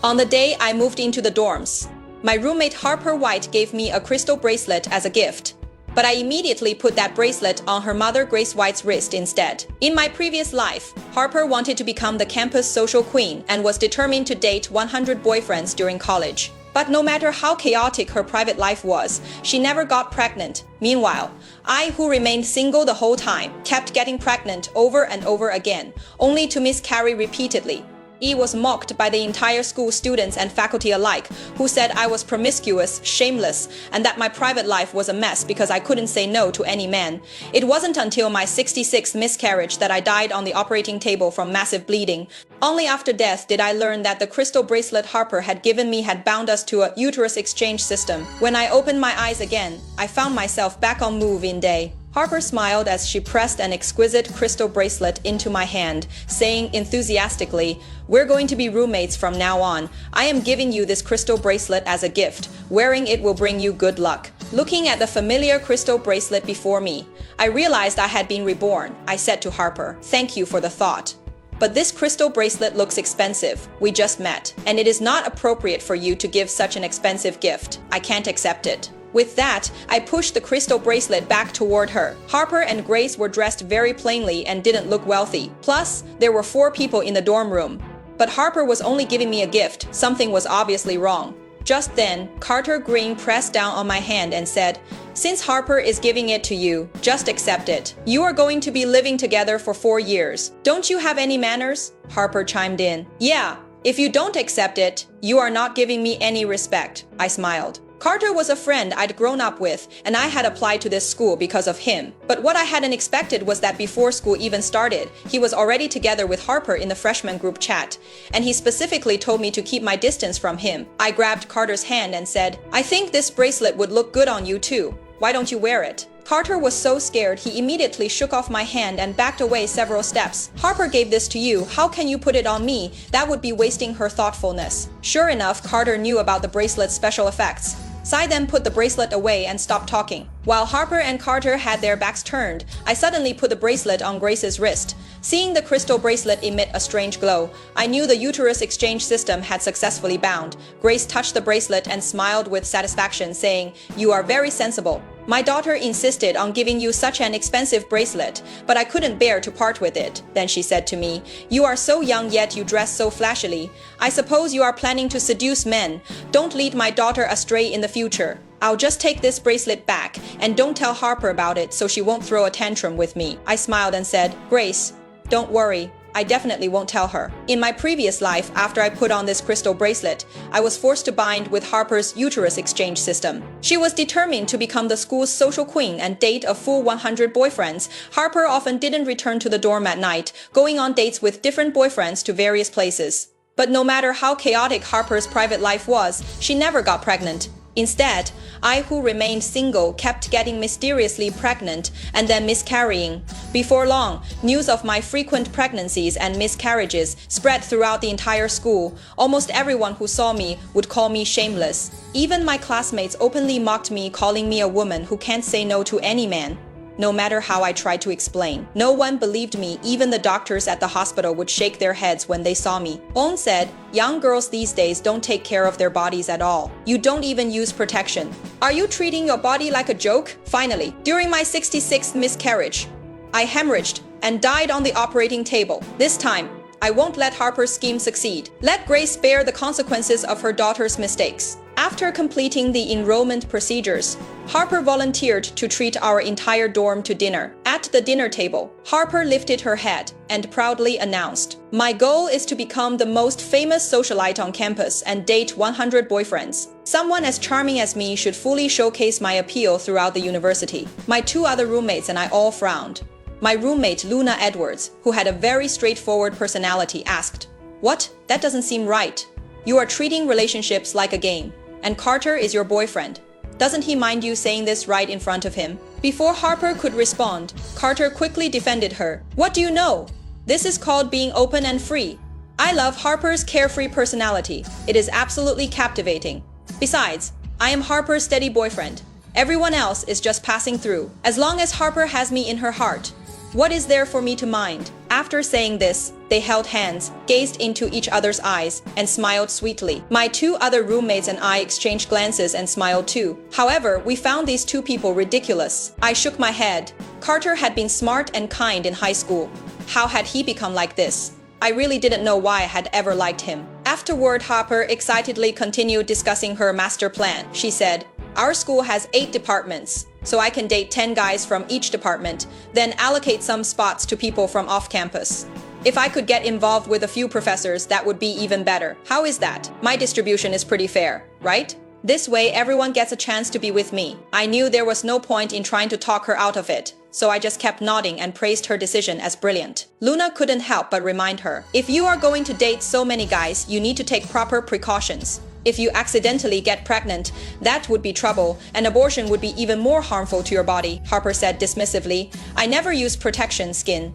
On the day I moved into the dorms, my roommate Harper White gave me a crystal bracelet as a gift. But I immediately put that bracelet on her mother Grace White's wrist instead. In my previous life, Harper wanted to become the campus social queen and was determined to date 100 boyfriends during college. But no matter how chaotic her private life was, she never got pregnant. Meanwhile, I, who remained single the whole time, kept getting pregnant over and over again, only to miscarry repeatedly. I was mocked by the entire school, students and faculty alike, who said I was promiscuous, shameless, and that my private life was a mess because I couldn't say no to any man. It wasn't until my 66th miscarriage that I died on the operating table from massive bleeding. Only after death did I learn that the crystal bracelet Harper had given me had bound us to a uterus exchange system. When I opened my eyes again, I found myself back on move-in day. Harper smiled as she pressed an exquisite crystal bracelet into my hand, saying enthusiastically, "We're going to be roommates from now on. I am giving you this crystal bracelet as a gift. Wearing it will bring you good luck." Looking at the familiar crystal bracelet before me, I realized I had been reborn. I said to Harper, "Thank you for the thought. But this crystal bracelet looks expensive. We just met, and it is not appropriate for you to give such an expensive gift. I can't accept it." With that, I pushed the crystal bracelet back toward her. Harper and Grace were dressed very plainly and didn't look wealthy. Plus, there were 4 people in the dorm room. But Harper was only giving me a gift. Something was obviously wrong. Just then, Carter Green pressed down on my hand and said, "Since Harper is giving it to you, just accept it. You are going to be living together for 4 years. Don't you have any manners?" Harper chimed in. "Yeah, if you don't accept it, you are not giving me any respect." I smiled. Carter was a friend I'd grown up with, and I had applied to this school because of him. But what I hadn't expected was that before school even started, he was already together with Harper in the freshman group chat, and he specifically told me to keep my distance from him. I grabbed Carter's hand and said, "I think this bracelet would look good on you too. Why don't you wear it?" Carter was so scared he immediately shook off my hand and backed away several steps. "Harper gave this to you. How can you put it on me? That would be wasting her thoughtfulness." Sure enough, Carter knew about the bracelet's special effects. Sai then put the bracelet away and stopped talking. While Harper and Carter had their backs turned, I suddenly put the bracelet on Grace's wrist. Seeing the crystal bracelet emit a strange glow, I knew the uterus exchange system had successfully bound. Grace touched the bracelet and smiled with satisfaction, saying, "You are very sensible. My daughter insisted on giving you such an expensive bracelet, but I couldn't bear to part with it." Then she said to me, "You are so young yet you dress so flashily. I suppose you are planning to seduce men. Don't lead my daughter astray in the future. I'll just take this bracelet back, and don't tell Harper about it so she won't throw a tantrum with me." I smiled and said, "Grace, don't worry. I definitely won't tell her." In my previous life, after I put on this crystal bracelet, I was forced to bind with Harper's uterus exchange system. She was determined to become the school's social queen and date a full 100 boyfriends. Harper often didn't return to the dorm at night, going on dates with different boyfriends to various places. But no matter how chaotic Harper's private life was, she never got pregnant. Instead, I, who remained single, kept getting mysteriously pregnant and then miscarrying. Before long, news of my frequent pregnancies and miscarriages spread throughout the entire school. Almost everyone who saw me would call me shameless. Even my classmates openly mocked me, calling me a woman who can't say no to any man. No matter how I tried to explain, no one believed me. Even the doctors at the hospital would shake their heads when they saw me. On said, "Young girls these days don't take care of their bodies at all. You don't even use protection. Are you treating your body like a joke?" Finally, during my 66th miscarriage, I hemorrhaged and died on the operating table. This time, I won't let Harper's scheme succeed. Let Grace bear the consequences of her daughter's mistakes. After completing the enrollment procedures, Harper volunteered to treat our entire dorm to dinner. At the dinner table, Harper lifted her head and proudly announced, "My goal is to become the most famous socialite on campus and date 100 boyfriends. Someone as charming as me should fully showcase my appeal throughout the university." My 2 other roommates and I all frowned. My roommate Luna Edwards, who had a very straightforward personality, asked, "What? That doesn't seem right. You are treating relationships like a game. And Carter is your boyfriend. Doesn't he mind you saying this right in front of him?" Before Harper could respond, Carter quickly defended her. "What do you know? This is called being open and free. I love Harper's carefree personality. It is absolutely captivating. Besides, I am Harper's steady boyfriend. Everyone else is just passing through. As long as Harper has me in her heart, what is there for me to mind?" After saying this, They held hands, gazed into each other's eyes, and smiled sweetly. My two other roommates and I exchanged glances and smiled too. However, we found these two people ridiculous. I shook my head. Carter had been smart and kind in high school. How had he become like this? I really didn't know why I had ever liked him. Afterward, Harper excitedly continued discussing her master plan. She said, "Our school has 8 departments, so I can date 10 guys from each department, then allocate some spots to people from off campus. If I could get involved with a few professors, that would be even better. How is that? My distribution is pretty fair, right? This way, everyone gets a chance to be with me." I knew there was no point in trying to talk her out of it, so I just kept nodding and praised her decision as brilliant. Luna couldn't help but remind her, "If you are going to date so many guys, you need to take proper precautions. If you accidentally get pregnant, that would be trouble, and abortion would be even more harmful to your body," Harper said dismissively. "I never use protection skin.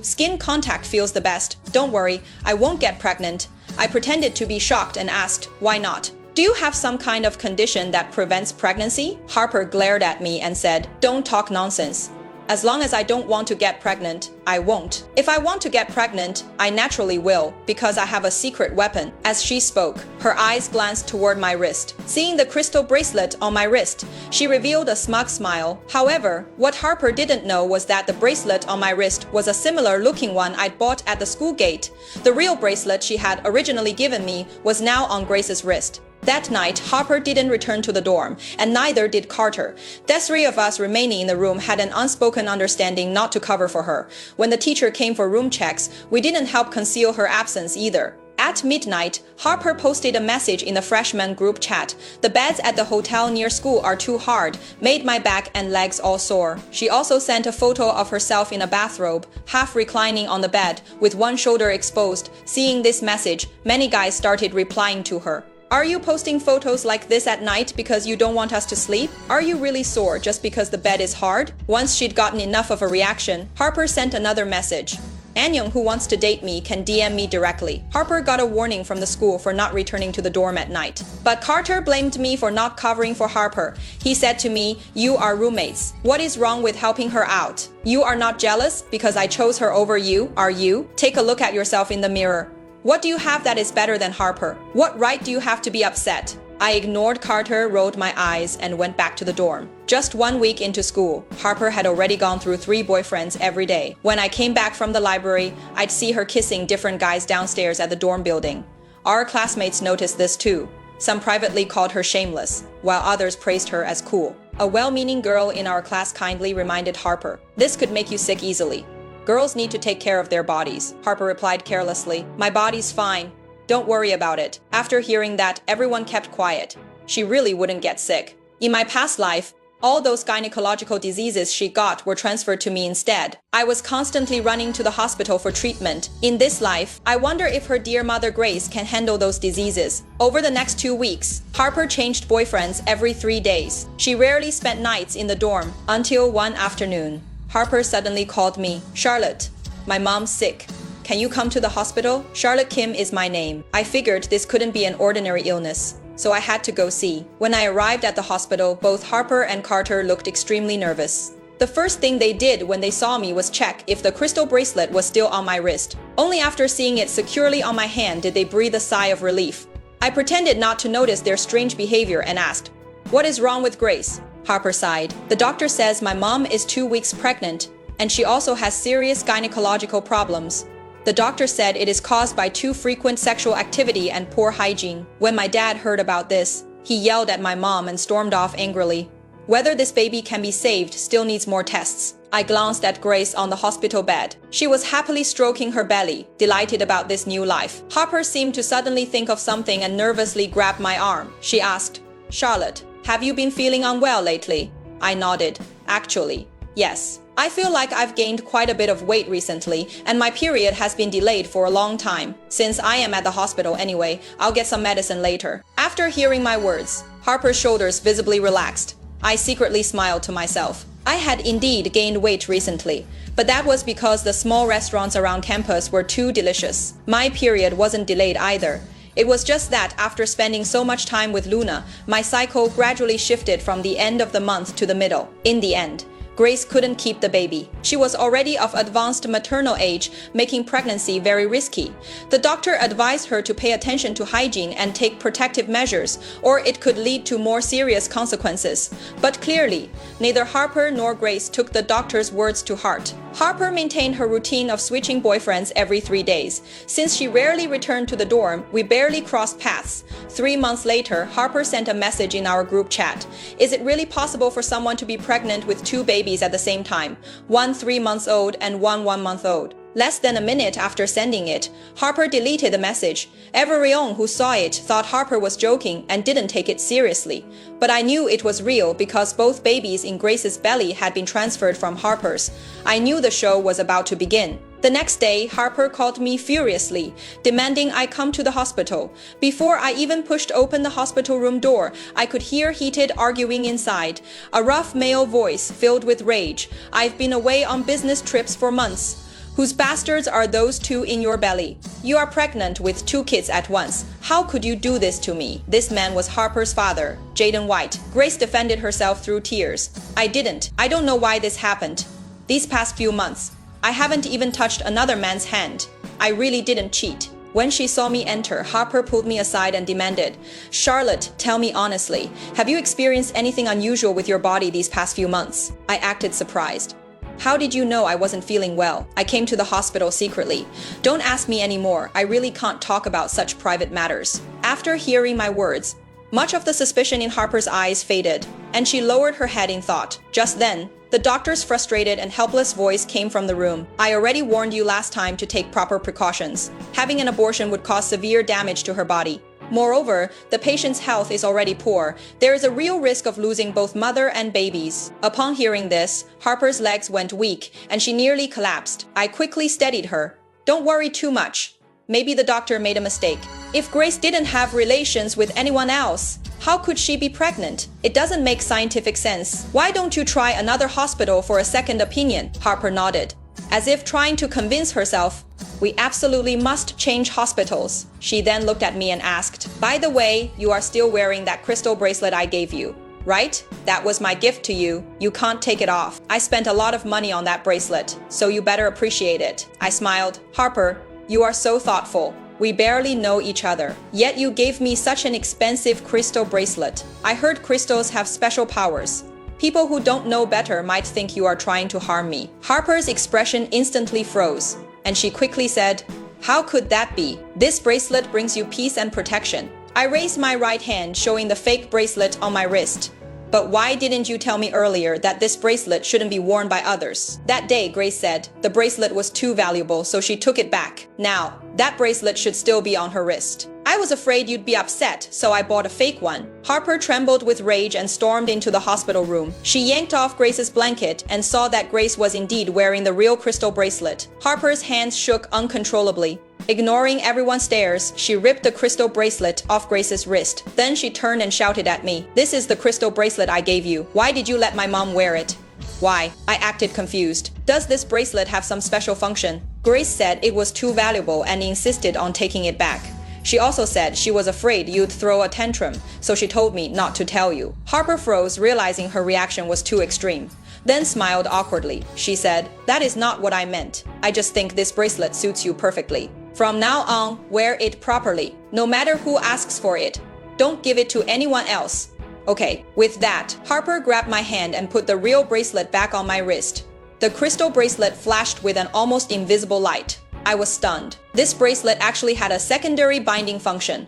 Skin contact feels the best. Don't worry, I won't get pregnant." I pretended to be shocked and asked, "Why not? Do you have some kind of condition that prevents pregnancy?" Harper glared at me and said, "Don't talk nonsense. As long as I don't want to get pregnant, I won't. If I want to get pregnant, I naturally will, because I have a secret weapon." As she spoke, her eyes glanced toward my wrist. Seeing the crystal bracelet on my wrist, she revealed a smug smile. However, what Harper didn't know was that the bracelet on my wrist was a similar looking one I'd bought at the school gate. The real bracelet she had originally given me was now on Grace's wrist. That night, Harper didn't return to the dorm, and neither did Carter. The 3 of us remaining in the room had an unspoken understanding not to cover for her. When the teacher came for room checks, we didn't help conceal her absence either. At midnight, Harper posted a message in the freshman group chat. "The beds at the hotel near school are too hard, made my back and legs all sore." She also sent a photo of herself in a bathrobe, half reclining on the bed, with one shoulder exposed. Seeing this message, many guys started replying to her. "Are you posting photos like this at night because you don't want us to sleep? Are you really sore just because the bed is hard?" Once she'd gotten enough of a reaction, Harper sent another message. "Anyone who wants to date me can DM me directly." Harper got a warning from the school for not returning to the dorm at night. But Carter blamed me for not covering for Harper. He said to me, "You are roommates. What is wrong with helping her out? You are not jealous because I chose her over you, are you? Take a look at yourself in the mirror. What do you have that is better than Harper? What right do you have to be upset?" I ignored Carter, rolled my eyes, and went back to the dorm. Just 1 week into school, Harper had already gone through 3 boyfriends every day. When I came back from the library, I'd see her kissing different guys downstairs at the dorm building. Our classmates noticed this too. Some privately called her shameless, while others praised her as cool. A well-meaning girl in our class kindly reminded Harper, "This could make you sick easily. Girls need to take care of their bodies." Harper replied carelessly, "My body's fine. Don't worry about it." After hearing that, everyone kept quiet. She really wouldn't get sick. In my past life, all those gynecological diseases she got were transferred to me instead. I was constantly running to the hospital for treatment. In this life, I wonder if her dear mother Grace can handle those diseases. Over the next 2 weeks, Harper changed boyfriends every 3 days. She rarely spent nights in the dorm until one afternoon. Harper suddenly called me, "Charlotte, my mom's sick. Can you come to the hospital?" Charlotte Kim is my name. I figured this couldn't be an ordinary illness, so I had to go see. When I arrived at the hospital, both Harper and Carter looked extremely nervous. The first thing they did when they saw me was check if the crystal bracelet was still on my wrist. Only after seeing it securely on my hand did they breathe a sigh of relief. I pretended not to notice their strange behavior and asked, "What is wrong with Grace?" Harper sighed. "The doctor says my mom is 2 weeks pregnant, and she also has serious gynecological problems. The doctor said it is caused by too frequent sexual activity and poor hygiene." When my dad heard about this, he yelled at my mom and stormed off angrily. Whether this baby can be saved still needs more tests. I glanced at Grace on the hospital bed. She was happily stroking her belly, delighted about this new life. Harper seemed to suddenly think of something and nervously grabbed my arm. She asked, "Charlotte, have you been feeling unwell lately?" I nodded. "Actually, yes. I feel like I've gained quite a bit of weight recently, and my period has been delayed for a long time. Since I am at the hospital anyway, I'll get some medicine later." After hearing my words, Harper's shoulders visibly relaxed. I secretly smiled to myself. I had indeed gained weight recently, but that was because the small restaurants around campus were too delicious. My period wasn't delayed either. It was just that after spending so much time with Luna, my cycle gradually shifted from the end of the month to the middle. In the end, Grace couldn't keep the baby. She was already of advanced maternal age, making pregnancy very risky. The doctor advised her to pay attention to hygiene and take protective measures, or it could lead to more serious consequences. But clearly, neither Harper nor Grace took the doctor's words to heart. Harper maintained her routine of switching boyfriends every 3 days. Since she rarely returned to the dorm, we barely crossed paths. 3 months later, Harper sent a message in our group chat. Is it really possible for someone to be pregnant with 2 babies at the same time? One 3 months old and one 1 month old. Less than a minute after sending it, Harper deleted the message. Everyone who saw it thought Harper was joking and didn't take it seriously. But I knew it was real because both babies in Grace's belly had been transferred from Harper's. I knew the show was about to begin. The next day, Harper called me furiously, demanding I come to the hospital. Before I even pushed open the hospital room door, I could hear heated arguing inside. A rough male voice filled with rage. I've been away on business trips for months. Whose bastards are those 2 in your belly? You are pregnant with 2 kids at once. How could you do this to me? This man was Harper's father, Jaden White. Grace defended herself through tears. I didn't. I don't know why this happened. These past few months, I haven't even touched another man's hand. I really didn't cheat. When she saw me enter, Harper pulled me aside and demanded, Charlotte, tell me honestly, have you experienced anything unusual with your body these past few months? I acted surprised. How did you know I wasn't feeling well? I came to the hospital secretly. Don't ask me anymore. I really can't talk about such private matters. After hearing my words, much of the suspicion in Harper's eyes faded, and she lowered her head in thought. Just then, the doctor's frustrated and helpless voice came from the room. I already warned you last time to take proper precautions. Having an abortion would cause severe damage to her body. Moreover, the patient's health is already poor. There is a real risk of losing both mother and babies. Upon hearing this, Harper's legs went weak, and she nearly collapsed. I quickly steadied her. Don't worry too much. Maybe the doctor made a mistake. If Grace didn't have relations with anyone else, how could she be pregnant? It doesn't make scientific sense. Why don't you try another hospital for a second opinion? Harper nodded, as if trying to convince herself. We absolutely must change hospitals. She then looked at me and asked, by the way, you are still wearing that crystal bracelet I gave you, right? That was my gift to you. You can't take it off. I spent a lot of money on that bracelet, so you better appreciate it. I smiled. Harper, you are so thoughtful. We barely know each other, yet you gave me such an expensive crystal bracelet. I heard crystals have special powers. People who don't know better might think you are trying to harm me. Harper's expression instantly froze, and she quickly said, how could that be? This bracelet brings you peace and protection. I raised my right hand, showing the fake bracelet on my wrist. But why didn't you tell me earlier that this bracelet shouldn't be worn by others? That day, Grace said, the bracelet was too valuable, so she took it back. Now, that bracelet should still be on her wrist. I was afraid you'd be upset, so I bought a fake one. Harper trembled with rage and stormed into the hospital room. She yanked off Grace's blanket and saw that Grace was indeed wearing the real crystal bracelet. Harper's hands shook uncontrollably. Ignoring everyone's stares, she ripped the crystal bracelet off Grace's wrist. Then she turned and shouted at me, this is the crystal bracelet I gave you. Why did you let my mom wear it? Why? I acted confused. Does this bracelet have some special function? Grace said it was too valuable and insisted on taking it back. She also said she was afraid you'd throw a tantrum, so she told me not to tell you. Harper froze, realizing her reaction was too extreme. Then smiled awkwardly. She said, that is not what I meant. I just think this bracelet suits you perfectly. From now on, wear it properly. No matter who asks for it. Don't give it to anyone else. Okay, with that, Harper grabbed my hand and put the real bracelet back on my wrist. The crystal bracelet flashed with an almost invisible light. I was stunned. This bracelet actually had a secondary binding function.